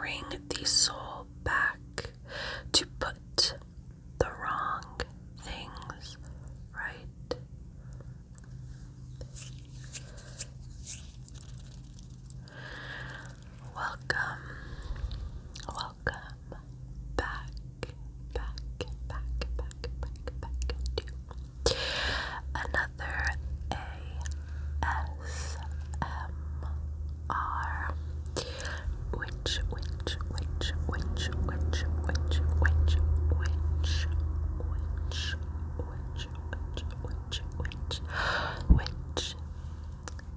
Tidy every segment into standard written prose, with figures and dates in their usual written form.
bring the soul back to put the wrong things right. Welcome back to another ASMR, which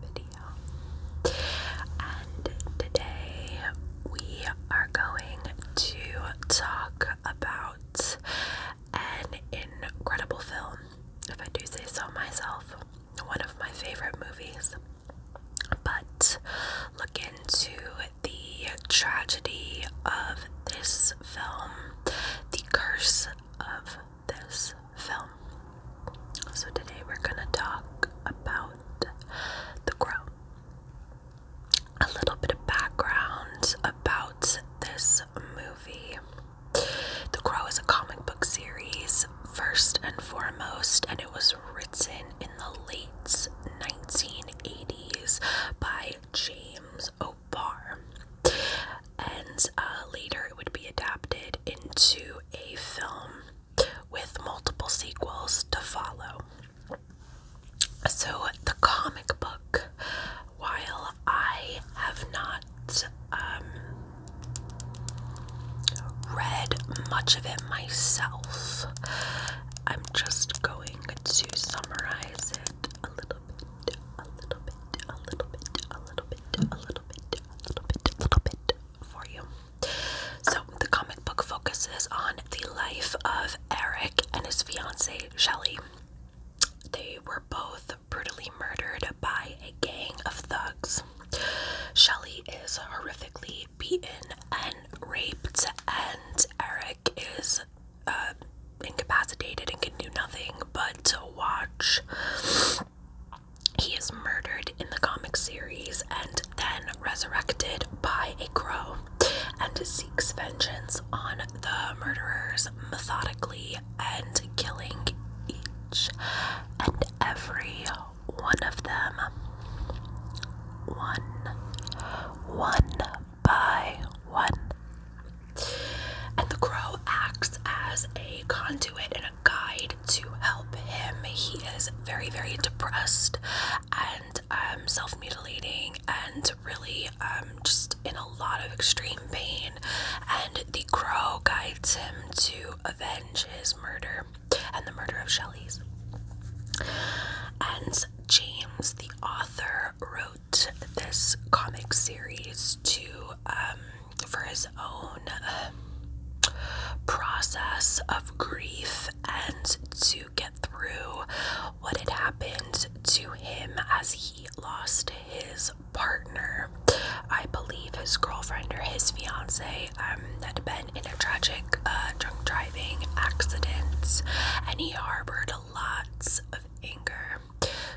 video. And today we are going to talk about an incredible film, if I do say so myself, one of my favorite movies. But look into the tragedy of this film, the curse of this film. So today we're gonna talk about The Crow. A little bit of background about this movie. The Crow is a comic book series, first and foremost, and it was written in the late 1980s by James O'Barr. And later it would be adapted into a film with multiple sequels to follow. So the comic book, while I have not read much of it myself, I'm just going to summarize it a little bit for you. So the comic book focuses on the life of Eric and his fiancée Shelley. They were both brutally murdered by a gang of thugs. Shelley is horrifically beaten and raped, and Eric is incapacitated and can do nothing but to watch. He is murdered in the comic series and then resurrected by a crow and seeks vengeance on the murderers methodically and killing each and every one of them, one by one. And the crow acts as a conduit and a guide to help him. He is very, very depressed and self-mutilating and really just in a lot of extreme pain. And the crow guides him to avenge his murder and the murder of Shelley's. And James, the author, wrote this comic series for his own process of grief and to get through what had happened to him as he lost his partner. I believe his girlfriend or his fiance had been in a tragic drunk driving accident, and he harbored lots of anger.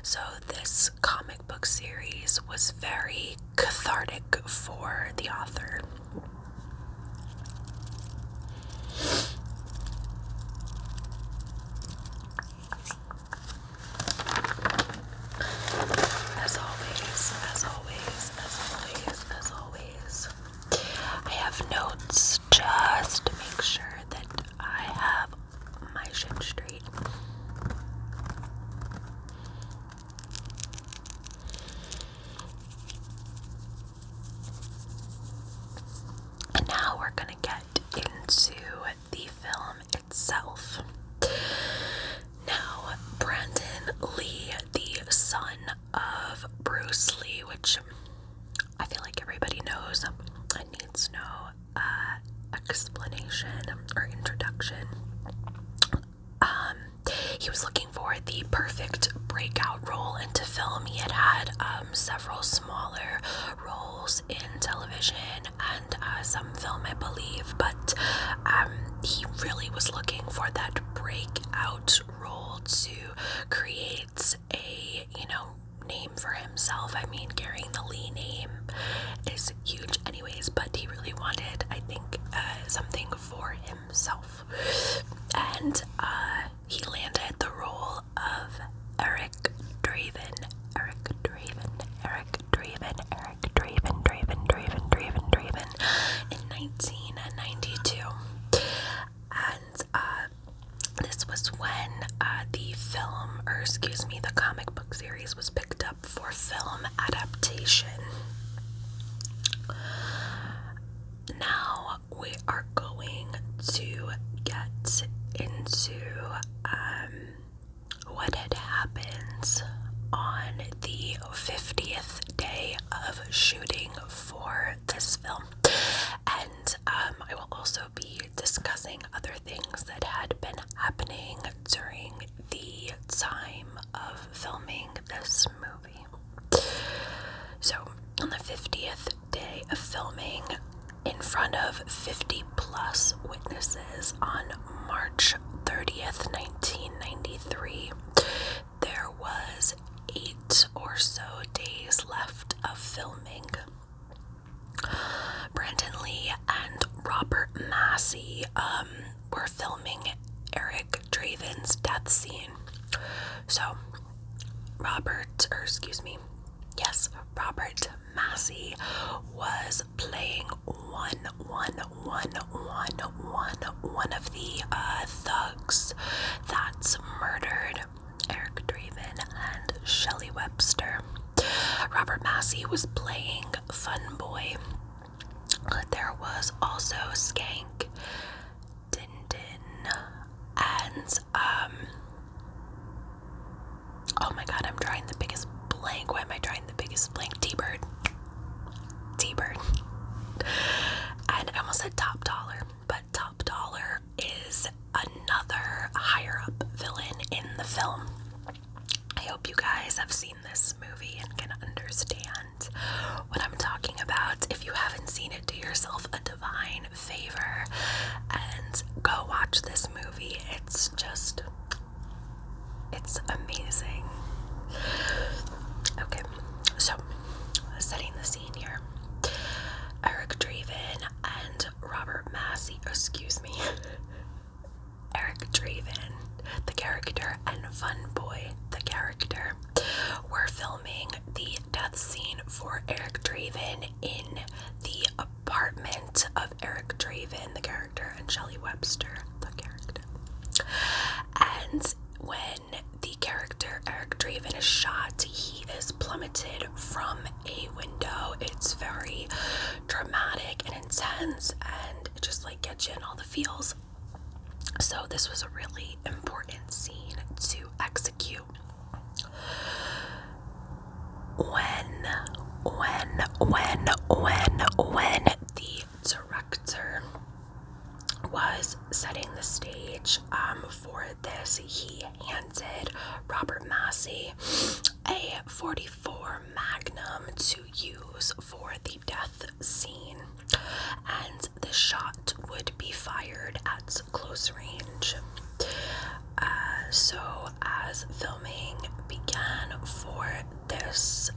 So this comic book series was very cathartic for the author. As always, I have notes just to make sure that I have my shit straight. And now we're gonna get into the film itself. Now, Brandon Lee, the son of Bruce Lee, which I feel like everybody knows and needs no explanation or introduction. He was looking for the perfect breakout role into film. He had several smaller roles in television and some film, I believe, but he really was looking for that breakout role to create a, name for himself. I mean, carrying the Lee name is huge anyways, but he really wanted now we are going to get into what had happened on the 50th day of shooting for this film. And I will also be discussing other things that had been happening during the time of filming this movie. So, on the 50th day of filming, in front of 50 plus witnesses on March 30th, 1993, there was 8 or so days left of filming. Brandon Lee and Robert Massee were filming Eric Draven's death scene. So, Robert Massee was playing one of the thugs that murdered Eric Draven and Shelley Webster. Robert Massee was playing Fun Boy. There was also Skank, Din Din, and oh my god, I'm drawing the biggest blank. Why am I drawing the biggest blank? T-Bird. And I almost said Top Dollar, but Top Dollar is another higher up villain in the film. I hope you guys have seen this movie and can understand what I'm talking about. If you haven't seen it, do yourself a divine favor and go watch this movie. It's amazing. Okay, so setting the scene here. Eric Draven and Robert Massee, Eric Draven, the character, and Fun Boy, the character, were filming the death scene for Eric Draven in the apartment of Eric Draven, the character, and Shelley Webster, the character. And when the character Eric Draven is shot, he is plummeted from a window. It's very dramatic and intense, and it just like gets you in all the feels. So this was a really important scene to execute. When the director was setting the stage for this, he handed Robert Massee a .44 Magnum to use for the death scene, and the shot would be fired at close range. So as filming began for this,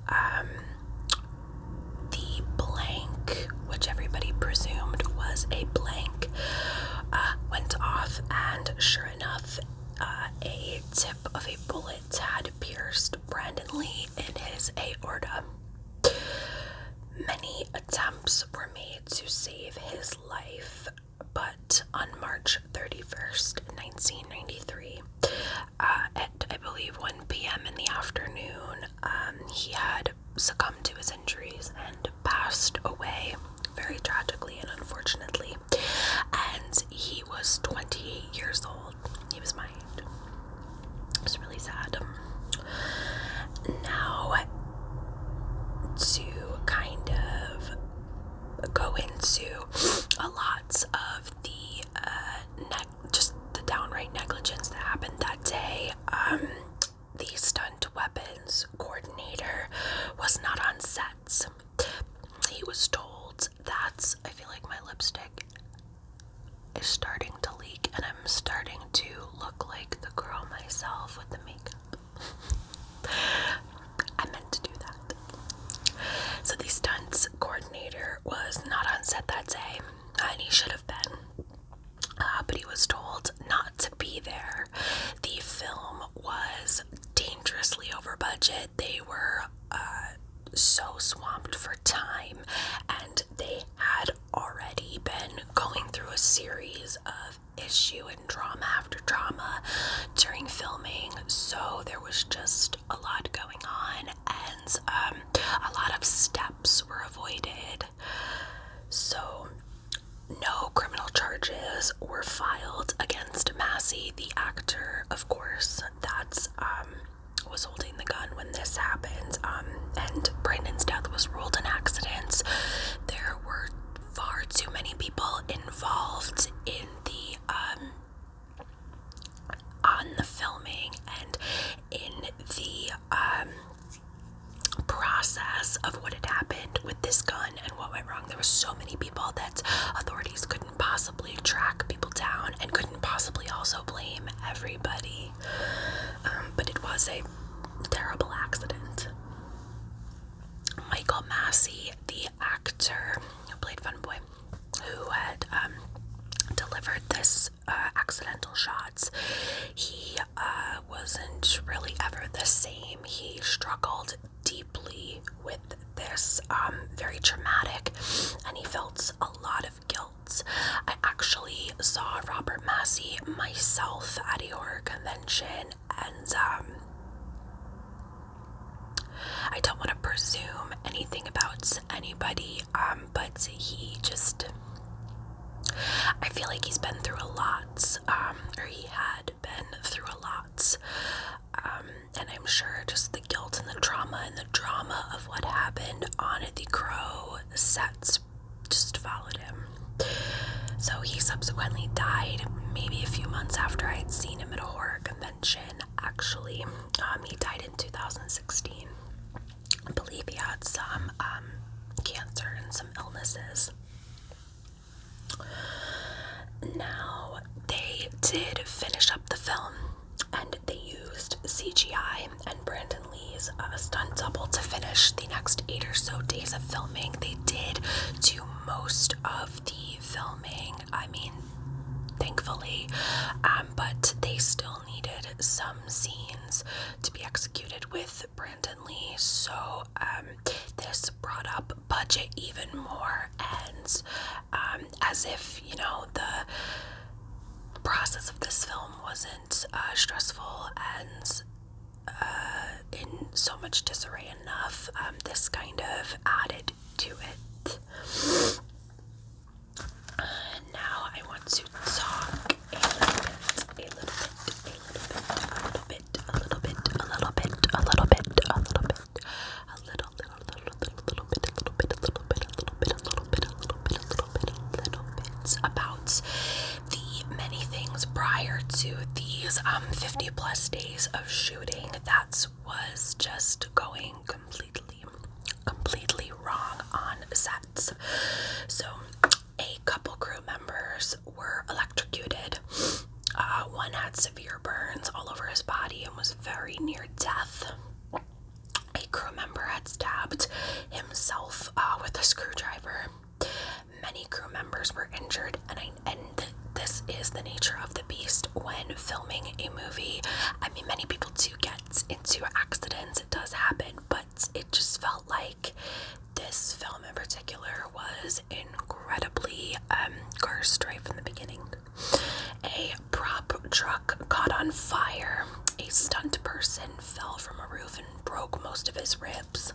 the blank, which everybody presumed was a blank, went off, and sure enough, a tip of a bullet had pierced Brandon Lee in his aorta. Many attempts were made to save his life, but on March 31st, 1993, at I believe 1 p.m. in the afternoon, he had succumbed to his injuries and passed away very tragically and unfortunately. And he was 28 years old. He was my age. It was really sad. Now, to kind of go into a lot of the just the downright negligence that happened that day, the stunt weapons coordinator was not on set. He was told that, I feel like my lipstick is starting to leak and I'm starting to look like the girl myself with the makeup. I meant to do that. So the stunts coordinator was not on set that day, and he should have been, but he was told not to be there. The film was dangerously over budget. They were so swamped for time, and they had already been going through a series of issue and drama after drama during filming, so there was just a lot going on, and a lot of steps were avoided. So charges were filed against Massee, the actor, of course, that's was holding the gun when this happened, and Brandon's death was ruled an accident. There were far too many people involved in the on the filming and in the process of what had happened with this gun and what went wrong. There were so many people that authorities couldn't possibly track people down and couldn't possibly also blame everybody. But it was a terrible accident. Michael Massee, the actor who played Funboy, who had delivered this accidental shots, he wasn't really ever the same. He struggled deeply with this, very traumatic, and he felt a lot of guilt. I actually saw Robert Massee myself at a horror convention, and I don't want to presume anything about anybody, but he just, I feel like he's been through a lot, or he had been through a lot, and I'm sure just the guilt and the trauma and the drama of what happened on the Crow sets just followed him. So he subsequently died maybe a few months after I had seen him at a horror convention, actually. He died in 2016. I believe he had some cancer and some illnesses. Now, they did finish up the film, and they used CGI and Brandon Lee's stunt double to finish the next 8 or so days of filming. They did do most of the filming, I mean, thankfully, but they still needed some scenes to be executed with Brandon Lee, so this brought up budget even more, and as if, you know, the process of this film wasn't stressful and in so much disarray enough, this kind of added to it. Now I want to talk a little bit about the many things prior to these 50 plus days of shooting that was just going completely wrong on sets. So a couple crew members were electrocuted. One had severe burns all over his body and was very near death. A crew member had stabbed himself with a screwdriver. Many crew members were injured, and this is the nature of the beast when filming a movie. I mean, many people do get into accidents, it does happen, but it just felt like this film in particular was incredibly cursed right from the beginning. A prop truck caught on fire. A stunt person fell from a roof and broke most of his ribs.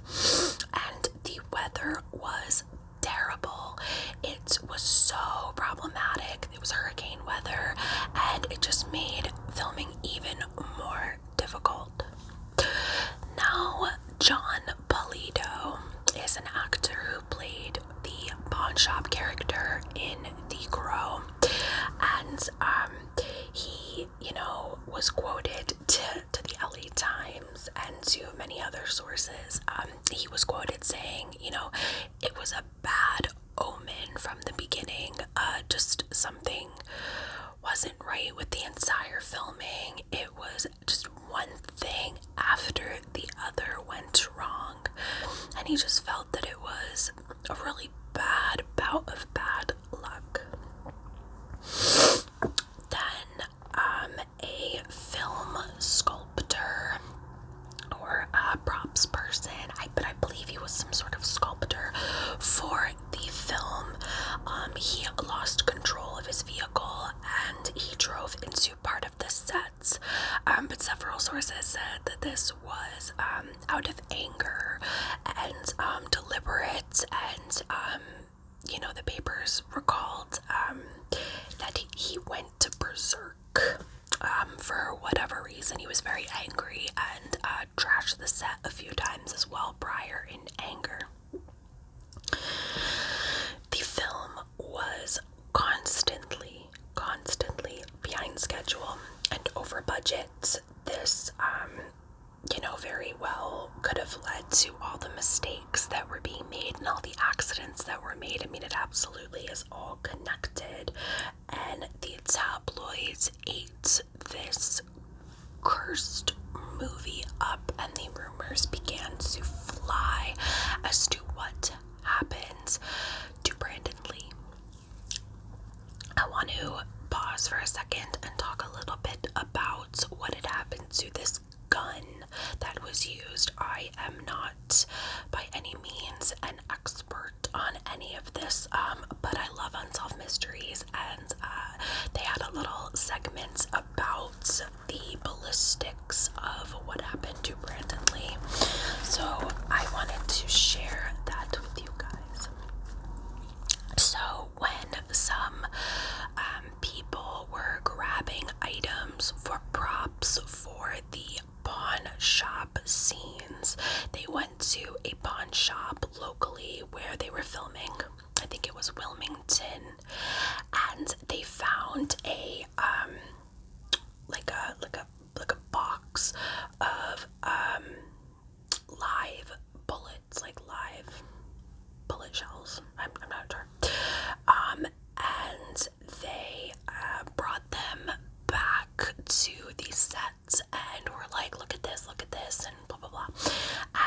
And the weather was terrible. It was so problematic. It was hurricane weather, and it just made filming even more difficult. Now, John Polito is an actor who played the pawn shop character in The Crow, and he, you know, was quoted to the LA Times and to many other sources. He was quoted saying, you know, it was a bad omen from the beginning. Just something wasn't right with the entire filming. It was just one thing after the other went wrong, and he just felt that it was a really bad bout of bad luck. Then a film sculptor or a props person, but I believe he was some sort of sculptor for the film. He lost control of his vehicle and he drove into part of the sets, but several sources said that this was out of anger, and face, and he was very angry and trashed the set a few times as well prior in anger. The film was constantly behind schedule and over budget. This, very well could have led to all the mistakes that were being made and all the accidents that were made. I mean, it absolutely is all connected, and the tabloids ate this cursed movie up, and the rumors began to fly as to what happened to Brandon Lee. I want to pause for a second and talk a little bit about what had happened to this gun that was used. I am not by any means an expert on any of this, but I love unsolved mysteries, and they had a little segment about the ballistics of what happened to Brandon Lee. So I wanted to share that with you guys. So when some people were grabbing items for props for the pawn shop scenes, they went to a pawn shop locally where they were filming. I think it was Wilmington, and they found a box of live bullets, like live bullet shells. I'm not sure. And they brought them back to the sets and were like, look at this, and blah, blah, blah.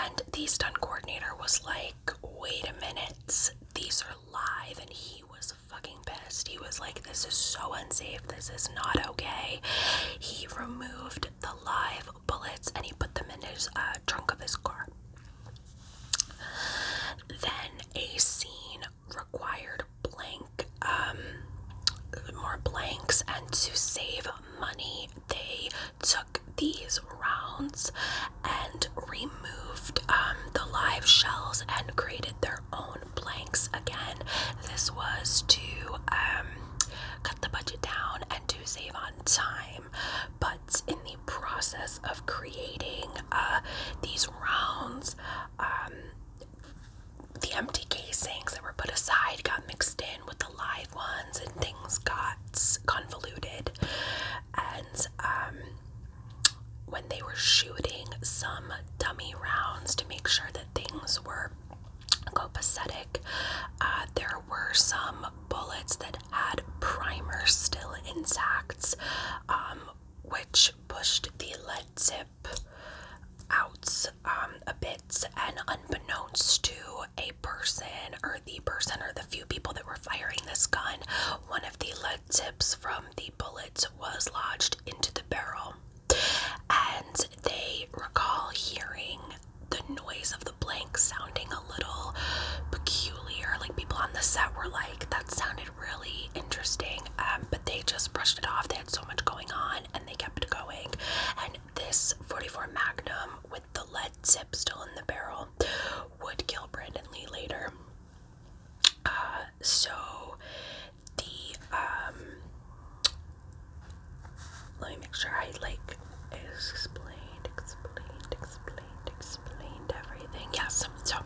And the stunt coordinator was like, wait a minute, these are live. And he was fucking pissed. He was like, this is so unsafe. This is not okay. He removed the live bullets and he put them in his trunk of his car. Then a scene required more blanks, and to save money, they took these rounds and removed the live shells and created their own blanks again. This was to cut the budget down and to save on time, but in the process of creating these rounds, the empty casings that were put aside got mixed in with the live ones, and things got convoluted. And when they were shooting some dummy rounds to make sure that things were copacetic, there were some bullets that had primer still intact, which pushed the lead tip out a bit, and unbeknownst to a person or the few people that were firing this gun, one of the lead tips from the bullet was lodged into the barrel, and they recall hearing the noise of the blank sounding a little peculiar. Like, people on the set were like, that sounded really interesting, but they just brushed it off. They had so much going on and they kept going, and this 44 Magnum with the lead tip still in the barrel would kill Brandon Lee later. So the let me make sure I explained everything. Yes, so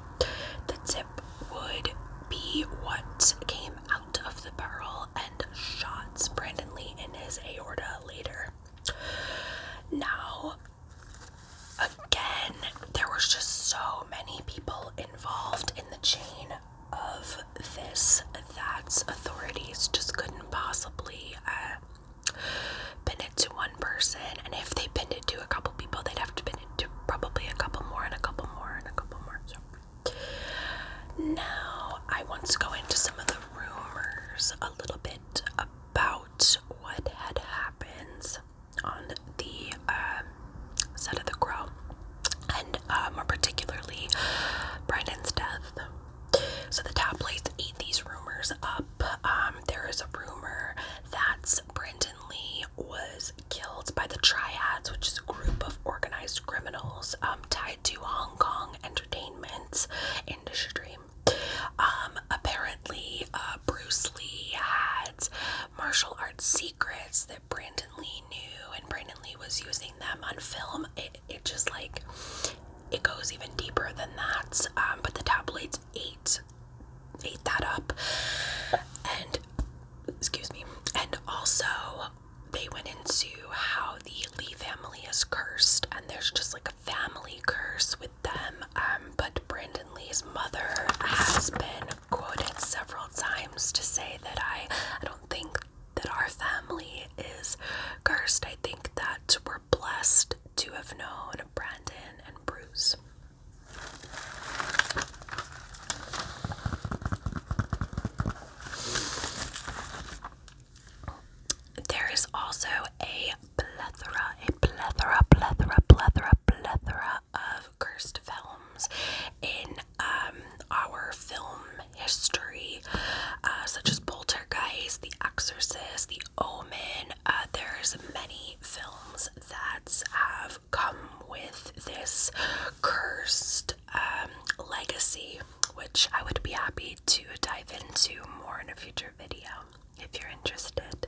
the tip would be what came out of the barrel and shot Brandon Lee in his aorta later. Now, again, there was just so many people involved in the chain of this that authorities just couldn't possibly pin it to one person, and if they pinned it to a couple people, they'd have to pin it to probably a couple more and a couple more and a couple more. So now I want to go into some of the rumors a little bit about what had happened on the set of The Crow, and more particularly Brandon's death. So the tabloids ate these rumors to say that I don't think that our family is cursed. I think that we're blessed to have known Brandon and Bruce. There is also a plethora of cursed films in our film history, such as Poltergeist, The Exorcist, The Omen. There's many films that have come with this cursed legacy, which I would be happy to dive into more in a future video if you're interested.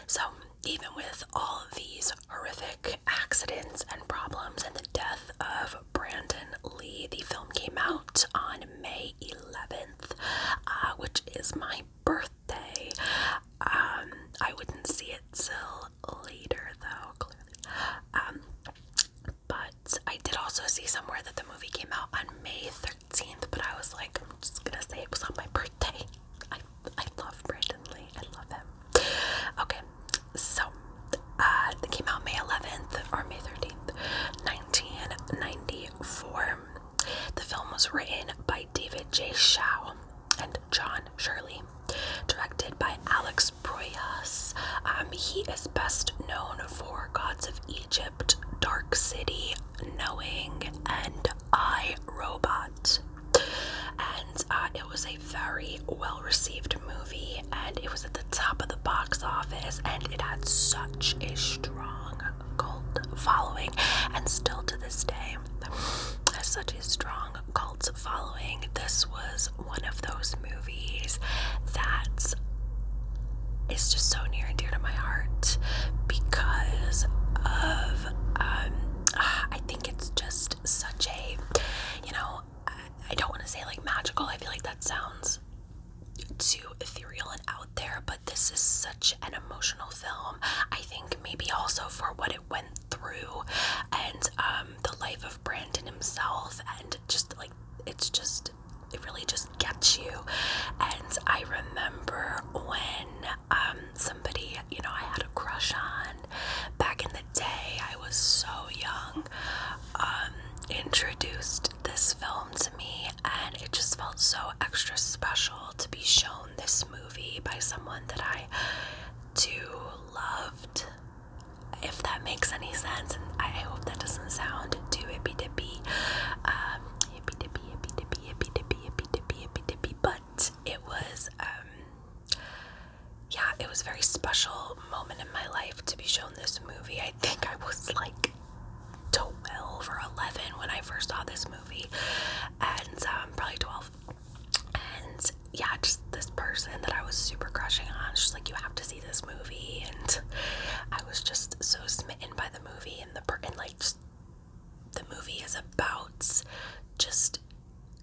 So, even with all of these horrific accidents and problems and the death of Brandon Lee, the film came out on May 11th, which is my birthday. I wouldn't see it till later, though, clearly. But I did also see somewhere that the movie came out on May 13th, but I was like, I'm just gonna say it was on my birthday. I love Brandon Lee. I love him. Okay, so it came out May 11th or May 13th, 1994. The film was written by David J. Shaw and John Shirley, directed by Alex Proyas. He is best known for Gods of Egypt, Dark City, Knowing, and I, Robot. And it was a very well-received movie, and it was at the top of the box office, and it had such a strong cult following, and still to this day has such a strong cult following. This was one of those movies that is just so near and dear to my heart because of I think it's just such a, I don't want to say like magical. I feel like that sounds too ethereal and out there, but this is such an emotional film. I think maybe also for what it went through and the life of Brandon himself, and just like it really just gets you. And I remember when somebody I had a crush on back in the day, I was so young, introduced this film to me, and it just felt so extra special to be shown this movie by someone that I too loved, if that makes any sense. And I hope that doesn't sound too hippy-dippy, but it was it was a very special moment in my life to be shown this movie. I think I was like 12 or 11 when I first saw this movie, and probably 12. And just this person that I was super crushing on, she's like, you have to see this movie, and I was just so smitten by the movie, and the movie is about just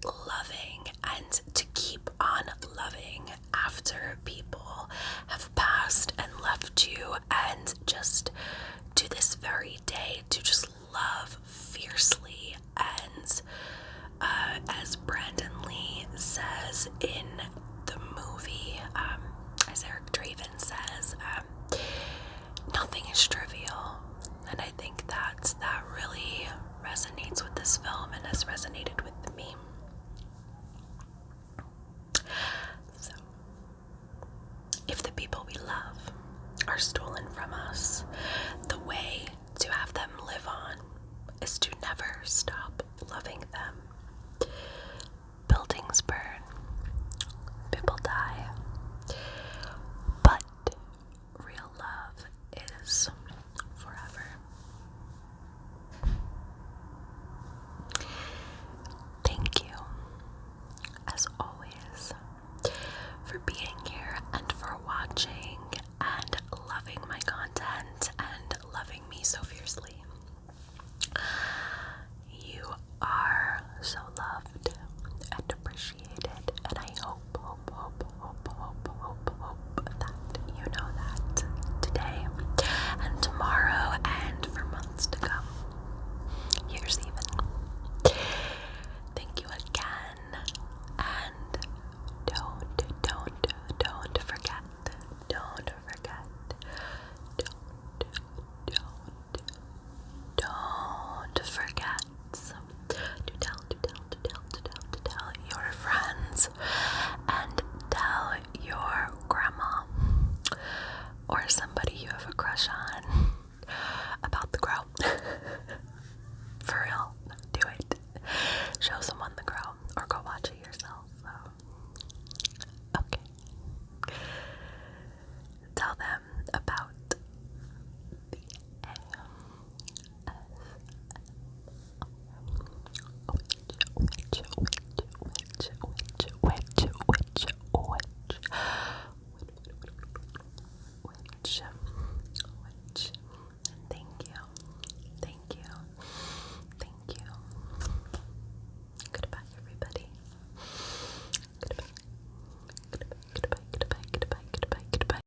loving and to keep on loving after people have passed and left you, and just to this very day to just love fiercely. And as Brandon Lee says in